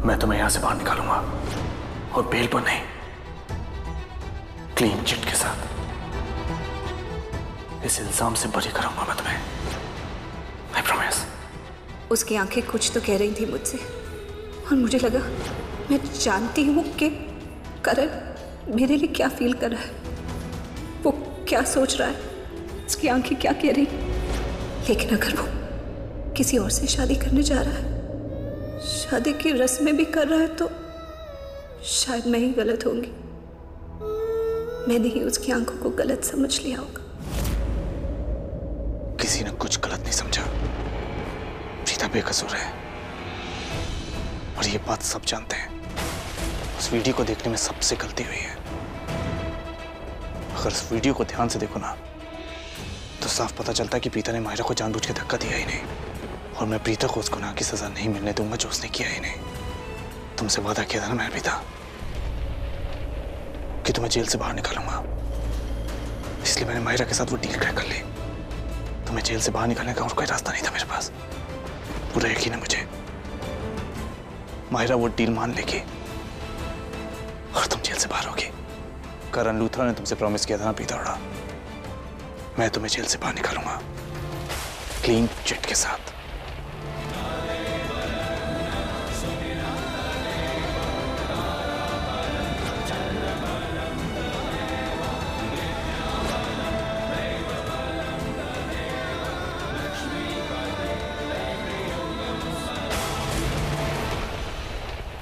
मैं तुम्हें यहां से बाहर निकालूंगा और बेल पर नहीं, क्लीन चिट के साथ। इस इल्जाम से बरी करूंगा मैं तुम्हें, आई प्रॉमिस। उसकी आंखें कुछ तो कह रही थी मुझसे, और मुझे लगा मैं जानती हूँ कि करण मेरे लिए क्या फील कर रहा है, वो क्या सोच रहा है, उसकी आंखें क्या कह रही। लेकिन अगर वो किसी और से शादी करने जा रहा है, शादी की रस्में भी कर रहा है, तो शायद मैं ही गलत होंगी। मैंने ही उसकी आंखों को गलत समझ लिया होगा। किसी ने कुछ गलत नहीं समझा। प्रीता बेकसूर है और ये बात सब जानते हैं। उस वीडियो को देखने में सबसे गलती हुई है। अगर उस वीडियो को ध्यान से देखो ना, तो साफ पता चलता है कि प्रीता ने माहिरा को जानबूझ के धक्का दिया ही नहीं, और मैं प्रीता को उस गुनाह की सजा नहीं मिलने दूंगा जो उसने किया ही नहीं। तुमसे वादा किया था ना मैंने प्रीता कि तुम्हें जेल से बाहर निकालूंगा, इसलिए मैंने माहिरा के साथ वो डील क्रैक कर ली। तुम्हें जेल से बाहर निकालने का और कोई रास्ता नहीं था मेरे पास। पूरा यकीन है मुझे, माहिरा वो डील मान लेगी और तुम जेल से बाहर होगी। करण लूथरा ने तुमसे प्रॉमिस किया था ना प्रीता, मैं तुम्हें जेल से बाहर निकालूंगा क्लीन चिट के साथ।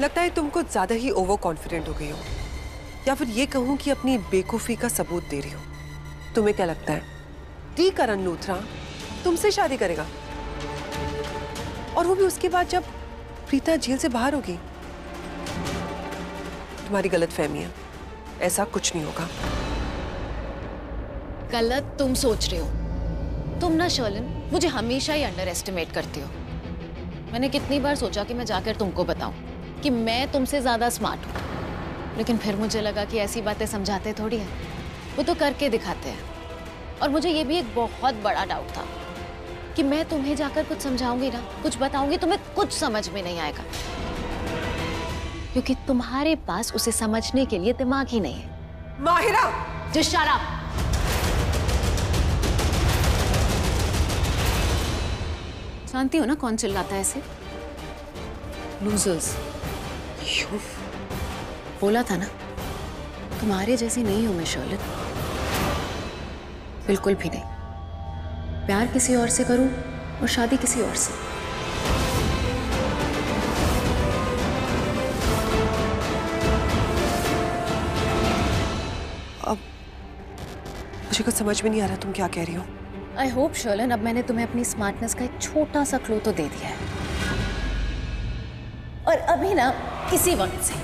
लगता है तुम कुछ ज्यादा ही ओवर कॉन्फिडेंट हो गई हो, या फिर ये कहूं कि अपनी बेवकूफी का सबूत दे रही हो। तुम्हें क्या लगता है कि करण लूथरा तुमसे शादी करेगा, और वो भी उसके बाद जब प्रीता जेल से बाहर होगी? तुम्हारी गलतफहमी है, ऐसा कुछ नहीं होगा। गलत तुम सोच रहे हो। तुम ना शर्लिन मुझे हमेशा ही अंडर एस्टिमेट करती हो। मैंने कितनी बार सोचा कि मैं जाकर तुमको बताऊं कि मैं तुमसे ज्यादा स्मार्ट हूं, लेकिन फिर मुझे लगा कि ऐसी बातें समझाते थोड़ी है, वो तो करके दिखाते हैं। और मुझे ये भी एक बहुत बड़ा डाउट था कि मैं तुम्हें जाकर कुछ समझाऊंगी ना, कुछ बताऊंगी, तुम्हें कुछ समझ में नहीं आएगा, क्योंकि तुम्हारे पास उसे समझने के लिए दिमाग ही नहीं है। Mahira, just shut up. जानती हो ना कौन चिल्लाता है ऐसे? लूजर्स। बोला था ना, तुम्हारे जैसी नहीं हूं मैं शर्लिन, बिल्कुल भी नहीं। प्यार किसी और से करूं और शादी किसी और से। अब मुझे कुछ समझ में नहीं आ रहा तुम क्या कह रही हो। आई होप शर्लिन अब मैंने तुम्हें अपनी स्मार्टनेस का एक छोटा सा क्लू तो दे दिया है। और अभी ना किसी वक्त से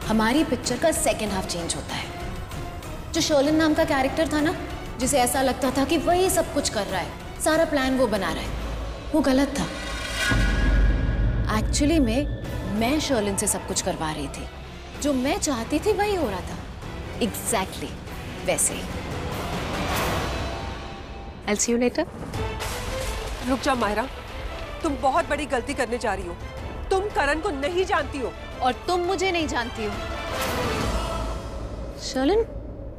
हमारी पिक्चर का सेकेंड हाफ चेंज होता है। जो शर्लिन नाम का कैरेक्टर था ना, जिसे ऐसा लगता था कि वही सब कुछ कर रहा है, सारा प्लान वो बना रहा है, वो गलत था। एक्चुअली मैं शर्लिन से सब कुछ करवा रही थी। जो मैं चाहती थी वही हो रहा था, एग्जैक्टली वैसे ही। I'll see you later. रुक जा माहिरा, तुम बहुत बड़ी गलती करने जा रही हो। तुम करण को नहीं जानती हो और तुम मुझे नहीं जानती हो। शर्लिन,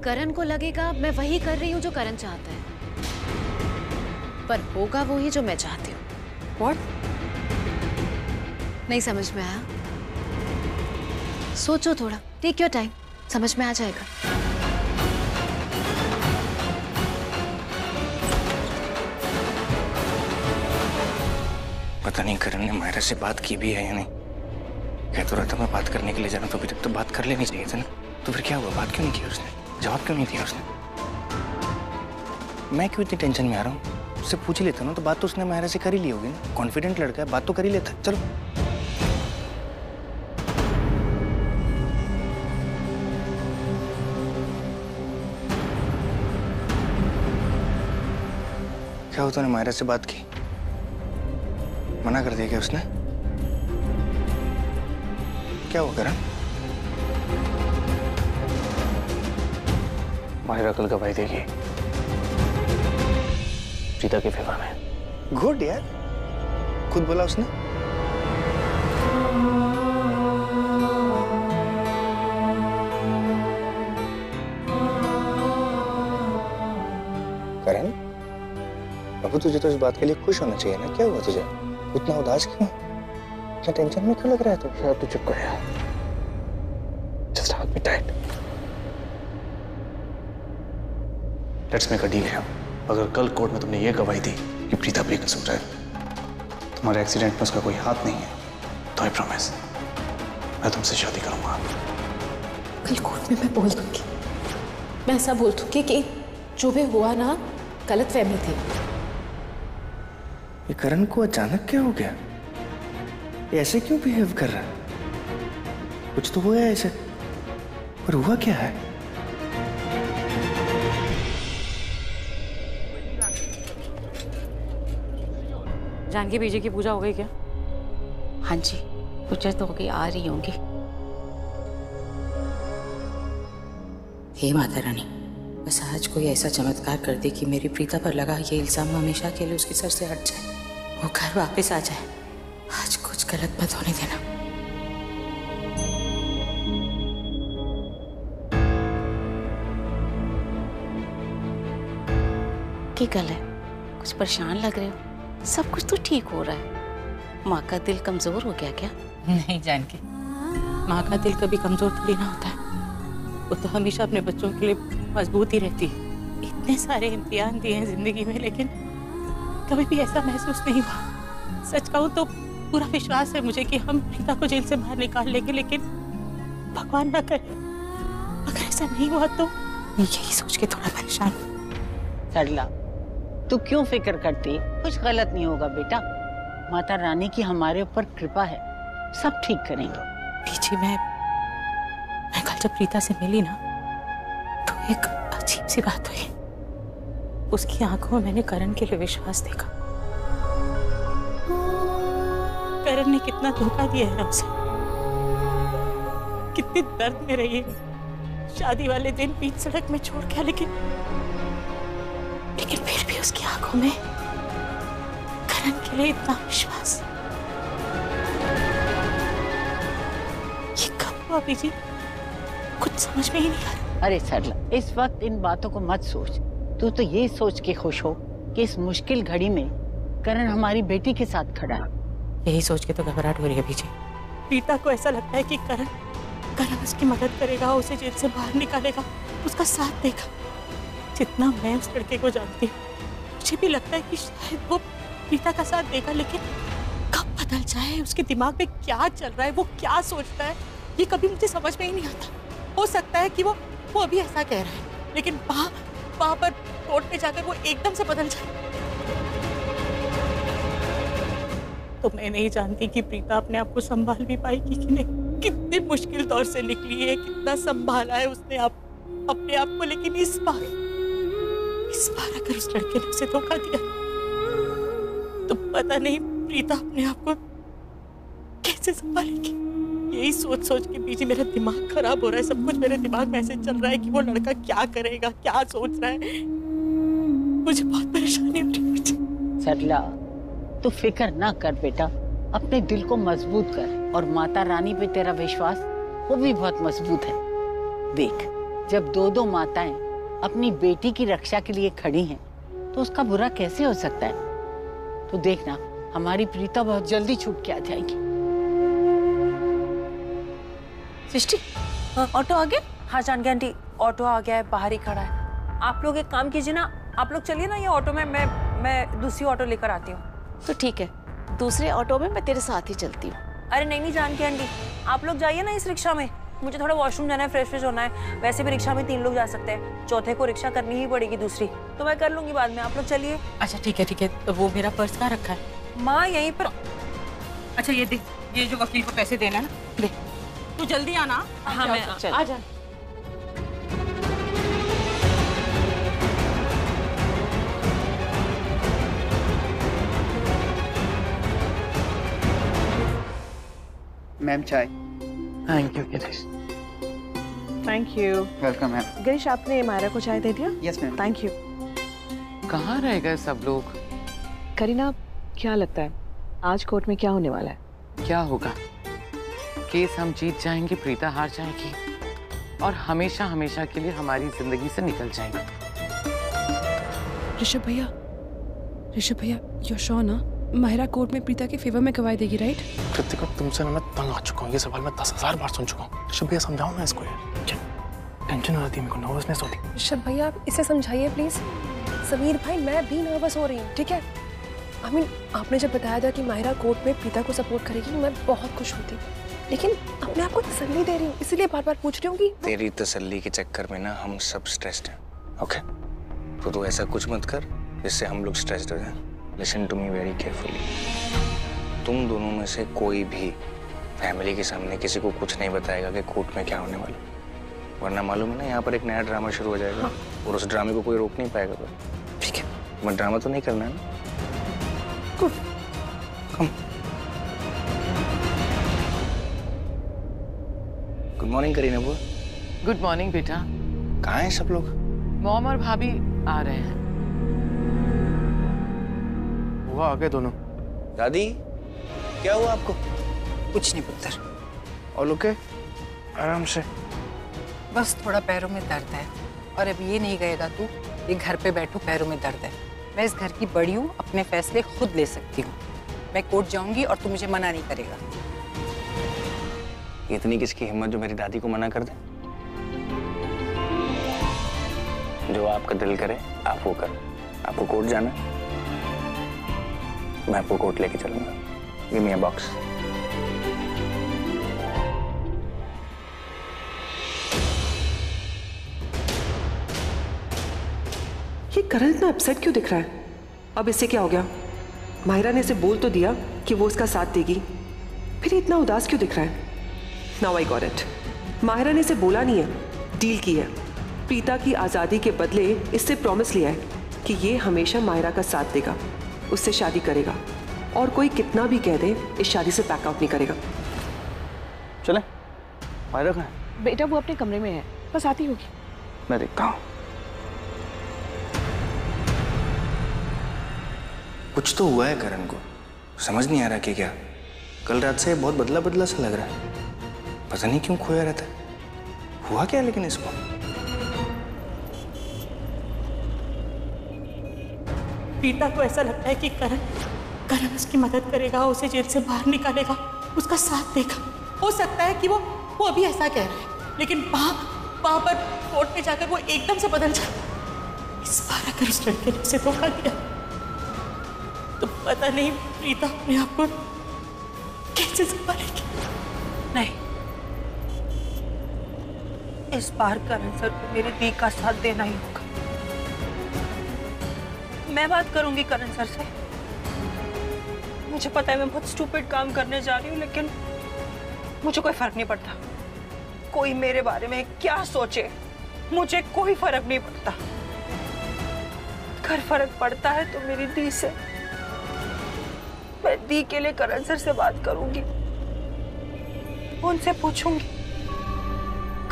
करण को लगेगा मैं वही कर रही हूँ जो करण चाहता है, पर होगा वो ही जो मैं चाहती हूँ। What? नहीं समझ में आया? सोचो थोड़ा, टेक योर टाइम, समझ में आ जाएगा। पता नहीं करण ने माहिरा से बात की भी है या नहीं। कह तो रहा था मैं बात करने के लिए जाना, तो अभी तक तो बात कर लेनी चाहिए था ना। तो फिर क्या हुआ, बात क्यों नहीं की उसने, जवाब क्यों नहीं दिया उसने? मैं क्यों इतनी टेंशन में आ रहा हूँ? उससे पूछ ही लेता ना, तो बात तो उसने माहिरा से कर ही ली होगी ना। कॉन्फिडेंट लड़का है, बात तो कर ही लेता। चलो क्या हुआ, तूने माहिरा से बात की? मना कर दिया क्या उसने? क्या हुआ करण? माहिरा कल गवाही देगी प्रीता के फेवर में। गुड यार, खुद बोला उसने। देखो तुझे तो इस बात के लिए खुश होना चाहिए ना। क्या हुआ तुझे? उतना उदास क्यों? इतना टेंशन में क्यों लग रहा है तू? यार तू चुप कर यार। जस्ट हाथ में tight. Let's make a deal है। अगर कल कोर्ट में तुमने ये गवाही दी कि प्रीता बेकसूर है, तुम्हारे एक्सीडेंट में उसका कोई हाथ नहीं है, तो आई प्रॉमिस मैं तुमसे शादी करूंगा। कल कोर्ट में मैं बोल दूंगी, मैं ऐसा बोल दूंगी कि जो भी हुआ ना गलतफहमी थी। ये करण को अचानक क्या हो गया? ये ऐसे क्यों बिहेव कर रहा है? कुछ तो हुआ है ऐसे, पर हुआ क्या है? जानकी बीजे की पूजा हो गई क्या? हाँ जी, पूजा तो हो गई, आ रही होंगी। हे माता रानी, बस आज कोई ऐसा चमत्कार कर दे कि मेरी प्रीता पर लगा ये इल्जाम हमेशा के लिए उसके सर से हट जाए, वो घर वापस आ जाए। आज कुछ गलत मत होने देना। क्या गल है? कुछ परेशान लग रहे हो? सब कुछ तो ठीक हो रहा है। माँ का दिल कमजोर हो गया क्या? नहीं जानकी, माँ का दिल कभी कमजोर थोड़ी ना होता है। वो तो हमेशा अपने बच्चों के लिए मजबूत ही रहती है। इतने सारे इम्तिहान दिए हैं जिंदगी में, लेकिन कभी भी ऐसा महसूस नहीं हुआ। सच कहूँ तो पूरा विश्वास है मुझे कि हम प्रीता को जेल से बाहर निकाल लेंगे, लेकिन भगवान ना करे अगर ऐसा नहीं हुआ तो। यही सोच के थोड़ा परेशान। सरला, तू क्यों फिक्र करती है? कुछ गलत नहीं होगा बेटा। माता रानी की हमारे ऊपर कृपा है, सब ठीक करेंगे। पीछे मैं कल जब प्रीता से मिली ना, तो एक अजीब सी बात हुई। उसकी आंखों में मैंने करण के लिए विश्वास देखा। करण ने कितना धोखा दिया है उसे, कितनी दर्द में रही है। शादी वाले दिन बीच सड़क में छोड़ गया, लेकिन फिर भी उसकी आंखों में करण के लिए इतना विश्वास। ये कब हुआ बीजी? कुछ समझ में ही नहीं आ रहा। अरे सरला, इस वक्त इन बातों को मत सोच। तू तो ये सोच के खुश हो कि इस मुश्किल घड़ी में करण हमारी बेटी के साथ खड़ा है। यही सोच के तो घबराहट हो रही है बीजी। प्रीता को ऐसा लगता है कि करण उसकी मदद करेगा, उसे जेल से बाहर निकालेगा, उसका साथ देगा। जितना मैं उस लड़के को जानती हूँ, मुझे भी लगता है कि शायद वो प्रीता का साथ देगा, लेकिन कब बदल जाए, उसके दिमाग में क्या चल रहा है, वो क्या सोचता है, ये कभी मुझे समझ में ही नहीं आता। हो सकता है कि वो अभी ऐसा कह रहा है, लेकिन वहां पर कोर्ट में जाकर वो एकदम से बदल जाए। तो मैं नहीं जानती कि प्रीता अपने आप को संभाल भी पाएगी कि नहीं। कितने मुश्किल दौर से निकली है, कितना संभाला है उसने अपने आप को, लेकिन इस बार अगर उस लड़के ने उसे धोखा दिया तो पता नहीं प्रीता अपने आप को कैसे संभालेगी। यही सोच के बीच मेरा दिमाग खराब हो रहा है। सब कुछ मेरे दिमाग में ऐसे चल रहा है कि वो लड़का क्या करेगा, क्या सोच रहा है। मुझे बहुत परेशानी हो रही है। सरला, तू फिक्र ना कर बेटा, अपने दिल को मजबूत कर, और माता रानी पे तेरा विश्वास वो भी बहुत मजबूत है। देख, जब दो माताएं अपनी बेटी की रक्षा के लिए खड़ी हैं, तो उसका बुरा कैसे हो सकता है? तो देखना, हमारी प्रीता बहुत जल्दी छूट के आ जाएगी। सृष्टि, ऑटो आ गया? हाँ जानकी आंटी, ऑटो आ गया है, बाहर ही खड़ा है। आप लोग एक काम कीजिए ना, आप लोग चलिए ना ये ऑटो में, मैं दूसरी ऑटो लेकर आती हूँ। तो ठीक है, दूसरे ऑटो में मैं तेरे साथ ही चलती हूँ। अरे नहीं जानकी आंटी, आप लोग जाइए ना इस रिक्शा में। मुझे थोड़ा वॉशरूम जाना है, फ्रेश होना है। वैसे भी रिक्शा में 3 लोग जा सकते हैं, चौथे को रिक्शा करनी ही पड़ेगी दूसरी, तो मैं कर लूंगी बाद में। आप लोग चलिए। अच्छा ठीक है। तो वो मेरा पर्स कहाँ रखा है? माँ यहीं पर। अच्छा ये दे, ये जो वकील को पैसे देना है ना, दे। तू जल्दी आना। हाँ मैं आ जा। मैम चाय। Thank you Girish. Thank you. Welcome ma'am. Girish, आपने मायरा को चाय दे दिया? Yes ma'am. Thank you. कहाँ रह गए सब लोग? करीना, क्या लगता है आज कोर्ट में क्या होने वाला है? क्या होगा? केस हम जीत जाएंगे, प्रीता हार जाएगी और हमेशा हमेशा के लिए हमारी जिंदगी से निकल जाएगी। ऋषभ भैया, ऋषभ भैया, you're sure ना माहिरा कोर्ट में प्रीता के फेवर में गवाही देगी, राइट? कृतिका, तुमसे ना मैं तंग आ चुका हूँ। ये सवाल मैं 10,000 बार सुन चुका हूँ। ऋषभ भैया समझाओ ना इसको यार। क्या टेंशन हो जाती है, मेरे को नर्वसनेस होती है। ऋषभ भैया, आप इसे समझाइए प्लीज। समीर भाई, मैं भी नर्वस हो रही हूँ, ठीक है? I mean, आपने जब बताया था कि माहिरा कोर्ट में प्रीता को सपोर्ट करेगी, मैं बहुत खुश होती, लेकिन अपने आप को तसल्ली दे रही हूँ, इसीलिए बार बार पूछ रही हूँ कि तेरी तसल्ली के चक्कर में ना हम सब स्ट्रेस्ड हैं, ओके? तो तू ऐसा कुछ मत कर जिससे हम लोग स्ट्रेस्ड हो जाएं। Listen to me very carefully. तुम दोनों में से कोई भी फैमिली के सामने किसी को कुछ नहीं बताएगा कि कोर्ट में क्या होने वाला, वरना मालूम है ना यहाँ पर एक नया ड्रामा शुरू हो जाएगा। हाँ। और उस ड्रामे को कोई रोक नहीं पाएगा। ठीक है, मैं ड्रामा तो नहीं करना है ना? गुड मॉर्निंग करीना बुआ। गुड मॉर्निंग बेटा। कहाँ हैं सब लोग? मॉम और भाभी आ रहे हैं। बुआ आ गए दोनों। दादी, क्या हुआ आपको? कुछ नहीं पुत्र। और लोग के आराम से। बस थोड़ा पैरों में दर्द है, और अब ये नहीं गएगा तू, ये घर पे बैठो, पैरों में दर्द है। मैं इस घर की बड़ी हूँ, अपने फैसले खुद ले सकती हूँ। मैं कोर्ट जाऊंगी और तू मुझे मना नहीं करेगा। इतनी किसकी हिम्मत जो मेरी दादी को मना कर दे? जो आपका दिल करे आप वो कर। आपको कोर्ट जाना है, मैं आपको कोर्ट लेके चलूंगा। गिव मी अ बॉक्स। ये करण इतना अपसेट क्यों दिख रहा है? अब इससे क्या हो गया? माहिरा ने इसे बोल तो दिया कि वो उसका साथ देगी, फिर इतना उदास क्यों दिख रहा है? Now I got it. Mahira ने इसे बोला नहीं है, डील की है। प्रीता की आज़ादी के बदले इससे प्रॉमिस लिया है कि ये हमेशा माहिरा का साथ देगा, उससे शादी करेगा, और कोई कितना भी कह दे इस शादी से बैकआउट नहीं करेगा। चले, माहिरा कहाँ है? बेटा वो अपने कमरे में है, बस आती होगी। मैं देखता हूँ। कुछ तो हुआ है करण को, समझ नहीं आ रहा कि क्या। कल रात से बहुत बदला बदला सा लग रहा है, पता नहीं क्यों खोया रहता है। हुआ क्या लेकिन इसको? प्रीता को ऐसा लगता है कि करण उसकी मदद करेगा, उसे जेल से बाहर निकालेगा, उसका साथ देगा। हो सकता है कि वो अभी ऐसा कह रहा है, लेकिन वहां पर कोर्ट में जाकर वो एकदम से बदल जाए। इस बार अगर उस लड़के ने उसे धोखा दिया तो पता नहीं प्रीता अपने आप को कैसे संभालेगी। नहीं, इस बार करण सर को मेरी दी का साथ देना ही होगा। मैं बात करूंगी करण सर से। मुझे पता है मैं बहुत स्टूपिड काम करने जा रही हूँ, लेकिन मुझे कोई फर्क नहीं पड़ता। कोई मेरे बारे में क्या सोचे, मुझे कोई फर्क नहीं पड़ता। अगर फर्क पड़ता है तो मेरी दी से। मैं दी के लिए करण सर से बात करूंगी, उनसे पूछूंगी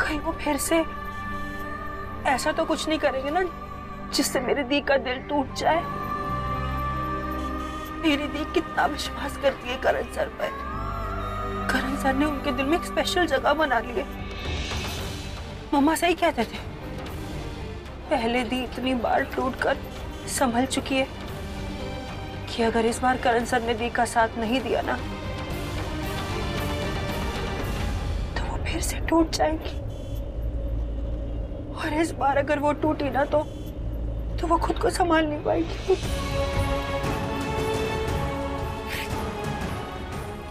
कहीं वो फिर से ऐसा तो कुछ नहीं करेंगे ना जिससे मेरी दी का दिल टूट जाए। मेरी दी कितना विश्वास करती है करण सर पर। करण सर ने उनके दिल में एक स्पेशल जगह बना ली है। मम्मा सही कहते थे, पहले दी इतनी बार टूटकर संभल चुकी है कि अगर इस बार करण सर ने दी का साथ नहीं दिया ना तो वो फिर से टूट जाएगी। और इस बार अगर वो टूटी ना तो वो खुद को संभाल नहीं पाएगी।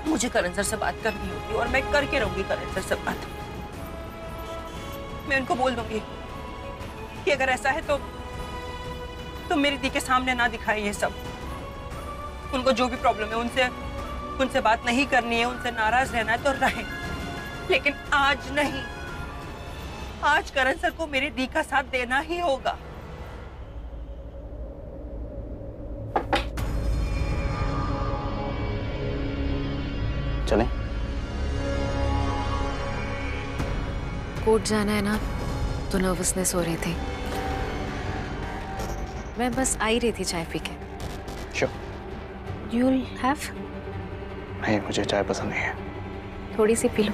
मुझे करण सर से बात करनी होगी और मैं करके रहूंगी करण सर से बात। मैं उनको बोल दूंगी कि अगर ऐसा है तो मेरी दी के सामने ना दिखाए ये सब। उनको जो भी प्रॉब्लम है उनसे बात नहीं करनी है, उनसे नाराज रहना है तो रहे, लेकिन आज नहीं। आज करण सर को मेरी दी का साथ देना ही होगा। चलें? कोर्ट जाना है ना, तो नर्वसनेस हो रही थी। मैं बस आ ही रही थी चाय पी के। Sure. You'll have? नहीं, मुझे चाय पसंद नहीं है। थोड़ी सी पी लो।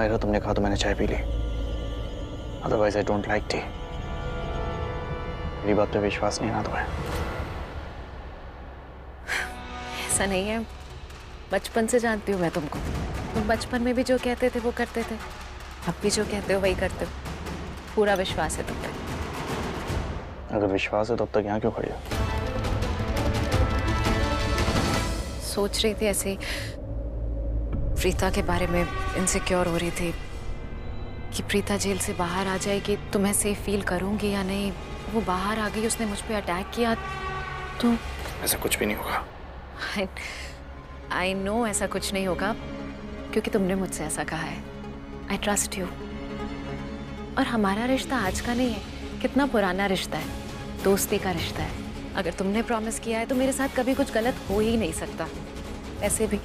मायरा, तुमने कहा तो मैंने चाय पी ली, otherwise I don't like tea. मेरी बात पे विश्वास नहीं ना तुम्हें? ऐसा नहीं है, बचपन से जानती हूँ मैं तुमको। तुम बचपन में भी जो कहते थे वो करते थे, अब भी जो कहते हो वही करते हो। पूरा विश्वास है तुम पे। अगर विश्वास है तो अब तक यहाँ क्यों खड़ी हो? सोच रही थी ऐसे ही, प्रीता के बारे में इनसिक्योर हो रही थी कि प्रीता जेल से बाहर आ जाएगी तो मैं सेफ फील करूंगी या नहीं। वो बाहर आ गई, उसने मुझ पे अटैक किया तो ऐसा कुछ भी नहीं होगा। आई नो ऐसा कुछ नहीं होगा, क्योंकि तुमने मुझसे ऐसा कहा है। I trust you. और हमारा रिश्ता आज का नहीं है, कितना पुराना रिश्ता है, दोस्ती का रिश्ता है। अगर तुमने प्रॉमिस किया है तो मेरे साथ कभी कुछ गलत हो ही नहीं सकता। ऐसे भी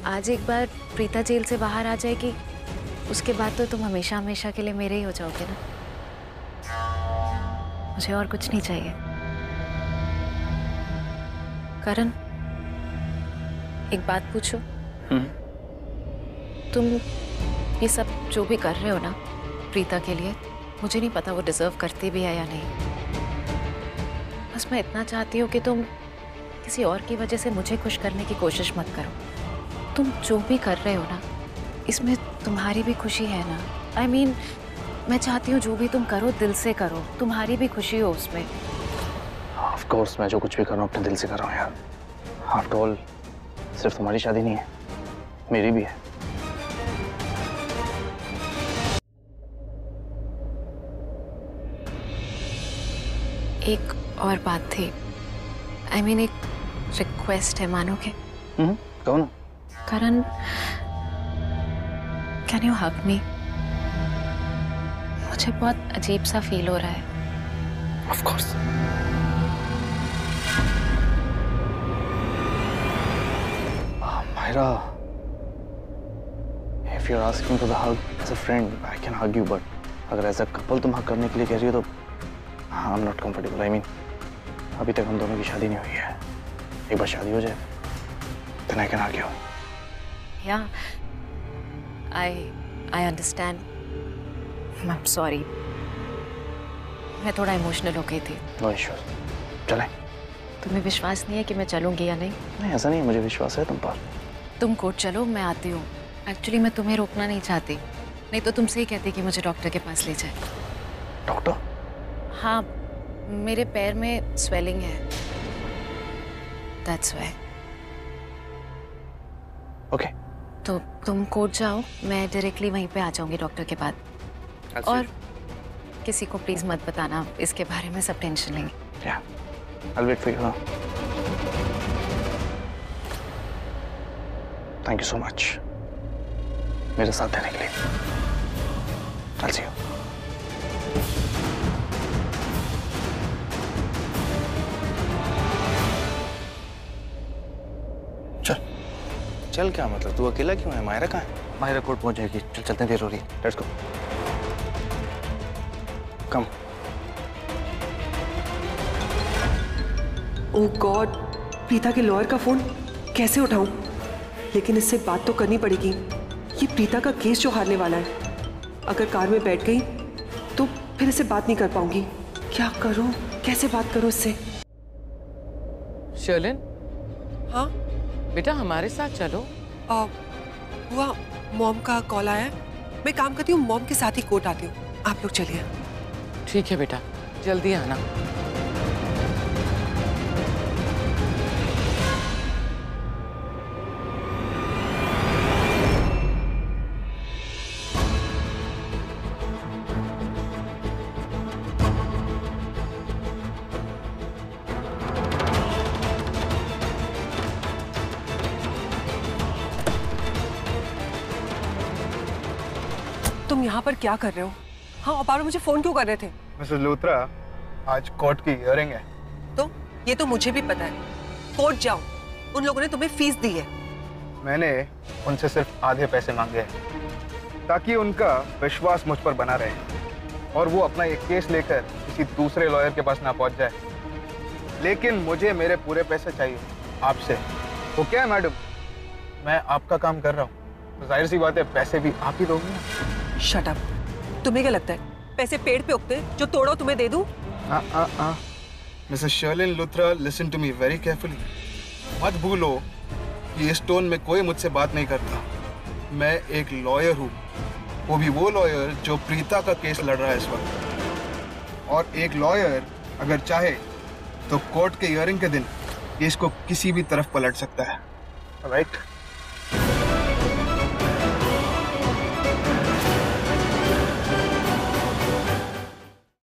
आज एक बार प्रीता जेल से बाहर आ जाएगी, उसके बाद तो तुम हमेशा हमेशा के लिए मेरे ही हो जाओगे ना। मुझे और कुछ नहीं चाहिए। करण, एक बात पूछो? तुम ये सब जो भी कर रहे हो ना प्रीता के लिए, मुझे नहीं पता वो डिजर्व करती भी है या नहीं। बस मैं इतना चाहती हूँ कि तुम किसी और की वजह से मुझे खुश करने की कोशिश मत करो। तुम जो भी कर रहे हो ना, इसमें तुम्हारी भी खुशी है ना। I mean, मैं चाहती हूँ जो भी तुम करो दिल से करो, तुम्हारी भी खुशी हो उसमें। ऑफ कोर्स मैं जो कुछ भी कर रहा हूँ अपने दिल से कर रहा हूँ यार। आफ्टर ऑल सिर्फ तुम्हारी शादी नहीं है, मेरी भी है। एक और बात थी, I mean, एक रिक्वेस्ट है, मानोगे? कहो ना। Karan, can you hug me? मुझे बहुत अजीब सा फील हो रहा है। Of course. Myra, if you're asking for the hug as a friend, I can hug you, but अगर एज अ कपल तुम हग करने के लिए कह रही हो तो I'm not comfortable. I mean, अभी तक हम दोनों की शादी नहीं हुई है। एक बार शादी हो जाए, then I can hug you. Yeah, I understand. I'm sorry. मैं थोड़ा इमोशनल हो गई थी। No issues. चलें? तुम्हें विश्वास नहीं है कि मैं चलूंगी या नहीं? नहीं, ऐसा नहीं है, मुझे विश्वास है तुम पर। तुम कोर्ट चलो, मैं आती हूँ। एक्चुअली मैं तुम्हें रोकना नहीं चाहती, नहीं तो तुमसे ही कहती कि मुझे डॉक्टर के पास ले जाए। डॉक्टर? हाँ, मेरे पैर में स्वेलिंग है, दैट्स व्हाई। ओके। तो तुम कोर्ट जाओ, मैं डायरेक्टली वहीं पे आ जाऊंगी डॉक्टर के बाद। और किसी को प्लीज मत बताना इसके बारे में, सब टेंशन लेंगे। Yeah, I'll wait for you. Huh? Thank you so much. मेरे साथ देने के लिए। I'll see you. चल क्या मतलब, तू अकेला क्यों है? मायरा कहाँ है? मायरा कोर्ट पहुंच जाएगी, चल चलते हैं, देर हो रही है। Let's go. Come. Oh God, Preeta के लॉयर का फोन कैसे उठाऊं? लेकिन इससे बात तो करनी पड़ेगी। ये प्रीता का केस जो हारने वाला है, अगर कार में बैठ गई तो फिर इससे बात नहीं कर पाऊंगी। क्या करूं, कैसे बात करूं इससे? शर्लिन, हाँ बेटा हमारे साथ चलो। हुआ मॉम का कॉल आया है, मैं काम करती हूँ, मॉम के साथ ही कोर्ट आती हूँ, आप लोग चलिए। ठीक है बेटा, जल्दी आना। तुम यहाँ पर क्या कर रहे हो? हाँ, और बार मुझे फोन क्यों कर रहे थे? मिसेस लूथरा, आज कोर्ट की हियरिंग है। तो ये तो मुझे भी पता है। कोर्ट जाओ, उन लोगों ने तुम्हें फीस दी है। मैंने उनसे सिर्फ आधे पैसे मांगे हैं ताकि उनका विश्वास मुझ पर बना रहे और वो अपना एक केस लेकर किसी दूसरे लॉयर के पास ना पहुंच जाए। लेकिन मुझे मेरे पूरे पैसे चाहिए आपसे। वो क्या है मैडम, मैं आपका काम कर रहा हूँ, तो जाहिर सी बात है पैसे भी आप ही दोगे ना। Shut up. तुम्हें क्या लगता है पैसे पेड़ पे उगते, जो तोड़ो तुम्हें दे दूं? Mrs Sherlyn Luthra, listen to me very carefully. मत भूलो कि इस टोन में कोई मुझसे बात नहीं करता। मैं एक लॉयर हूँ, वो भी वो लॉयर जो प्रीता का केस लड़ रहा है इस वक्त। और एक लॉयर अगर चाहे तो कोर्ट के हियरिंग के दिन केस को किसी भी तरफ पलट सकता है। राइट?